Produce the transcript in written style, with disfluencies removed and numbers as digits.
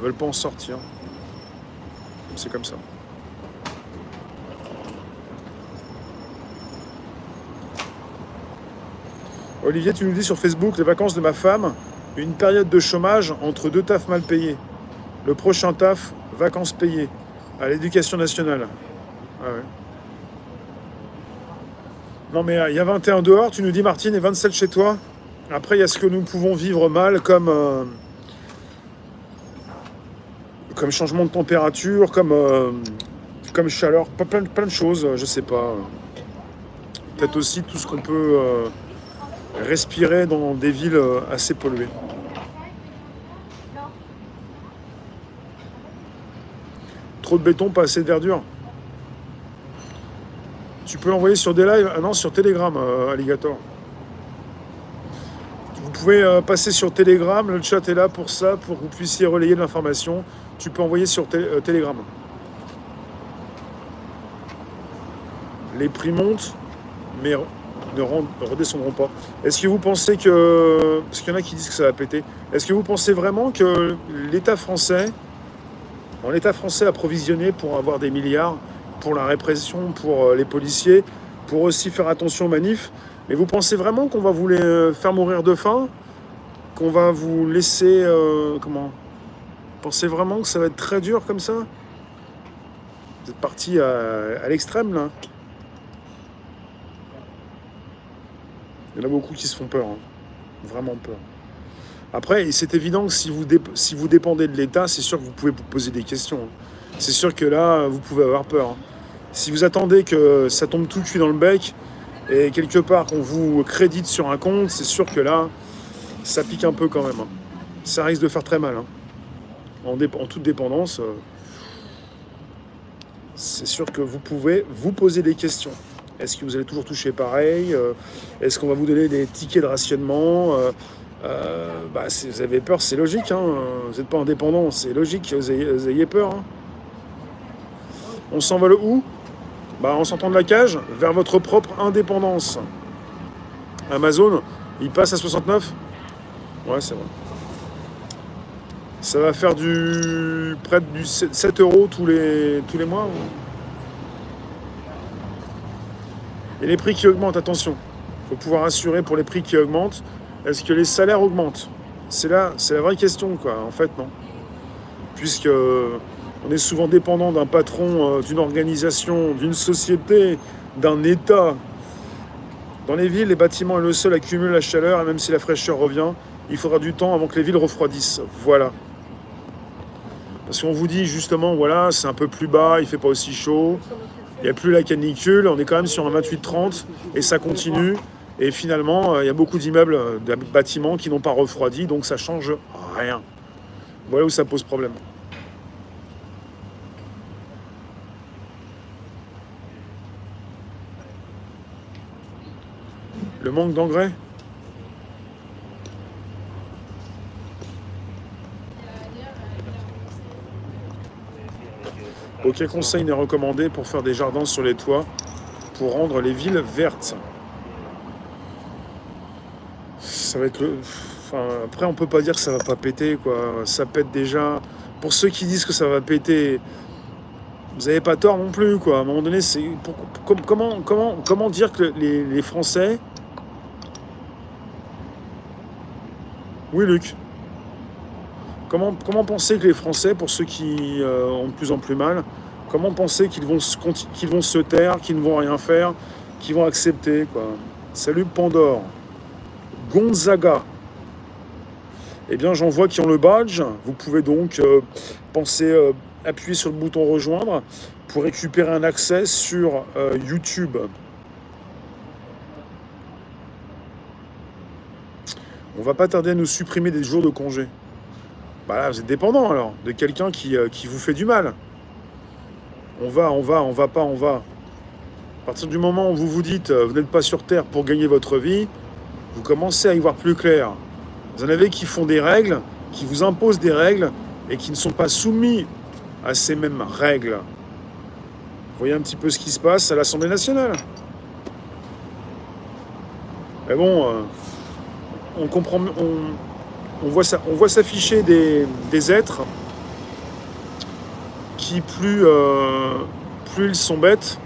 Ils veulent pas en sortir. C'est comme ça. Olivier, tu nous dis sur Facebook, les vacances de ma femme, une période de chômage entre deux tafs mal payés. Le prochain taf, vacances payées, à l'éducation nationale. Ah ouais. Non mais il y a 21 dehors, tu nous dis Martine, et 27 chez toi. Après, il y a ce que nous pouvons vivre mal comme changement de température, comme chaleur, plein de choses, je sais pas. Peut-être aussi tout ce qu'on peut respirer dans des villes assez polluées. Trop de béton, pas assez de verdure. Tu peux l'envoyer sur des lives. Ah non, sur Telegram, Alligator. Vous pouvez passer sur Telegram, le chat est là pour ça, pour que vous puissiez relayer de l'information. Tu peux envoyer sur Telegram. Les prix montent, mais ne redescendront pas. Est-ce que vous pensez que... Parce qu'il y en a qui disent que ça va péter. Est-ce que vous pensez vraiment que l'État français a provisionné pour avoir des milliards pour la répression, pour les policiers, pour aussi faire attention aux manifs. Mais vous pensez vraiment qu'on va vous les faire mourir de faim? Qu'on va vous laisser... comment? Vous pensez vraiment que ça va être très dur comme ça? Vous êtes parti à l'extrême, là. Il y en a beaucoup qui se font peur. Hein. Vraiment peur. Après, c'est évident que si vous dépendez de l'État, c'est sûr que vous pouvez vous poser des questions. Hein. C'est sûr que là, vous pouvez avoir peur. Hein. Si vous attendez que ça tombe tout cuit dans le bec, et quelque part qu'on vous crédite sur un compte, c'est sûr que là, ça pique un peu quand même. Hein. Ça risque de faire très mal. Hein. En toute dépendance, c'est sûr que vous pouvez vous poser des questions. Est-ce que vous allez toujours toucher pareil? Est-ce qu'on va vous donner des tickets de rationnement? Si vous avez peur, c'est logique. Hein. Vous n'êtes pas indépendant, c'est logique que vous ayez peur. Hein. On s'envole où? En sortant de la cage, vers votre propre indépendance. Amazon, il passe à 69? Ouais, c'est vrai. Ça va faire près du 7 euros tous les mois. Et les prix qui augmentent, attention. Il faut pouvoir assurer pour les prix qui augmentent. Est-ce que les salaires augmentent? C'est la vraie question, quoi. En fait, non. Puisque on est souvent dépendant d'un patron, d'une organisation, d'une société, d'un État. Dans les villes, les bâtiments et le sol accumulent la chaleur, et même si la fraîcheur revient, il faudra du temps avant que les villes refroidissent. Voilà. Parce qu'on vous dit justement, voilà, c'est un peu plus bas, il ne fait pas aussi chaud, il n'y a plus la canicule, on est quand même sur un 28-30, et ça continue. Et finalement, il y a beaucoup d'immeubles, de bâtiments qui n'ont pas refroidi, donc ça ne change rien. Voilà où ça pose problème. Le manque d'engrais? Aucun conseil n'est recommandé pour faire des jardins sur les toits pour rendre les villes vertes. Ça va être après, on peut pas dire que ça va pas péter, quoi. Ça pète déjà. Pour ceux qui disent que ça va péter, vous n'avez pas tort non plus, quoi. À un moment donné, c'est comment dire que les Français... Oui, Luc. Comment penser que les Français, pour ceux qui ont de plus en plus mal, comment penser qu'ils vont se taire, qu'ils ne vont rien faire, qu'ils vont accepter, quoi. Salut Pandore. Gonzaga. Eh bien, j'en vois qui ont le badge. Vous pouvez donc penser appuyer sur le bouton rejoindre pour récupérer un accès sur YouTube. On va pas tarder à nous supprimer des jours de congé. Là, vous êtes dépendant alors de quelqu'un qui vous fait du mal. On va pas. À partir du moment où vous vous dites vous n'êtes pas sur Terre pour gagner votre vie, vous commencez à y voir plus clair. Vous en avez qui font des règles, qui vous imposent des règles et qui ne sont pas soumis à ces mêmes règles. Vous voyez un petit peu ce qui se passe à l'Assemblée nationale. Mais bon, on comprend, on voit s'afficher des êtres puis plus ils sont bêtes,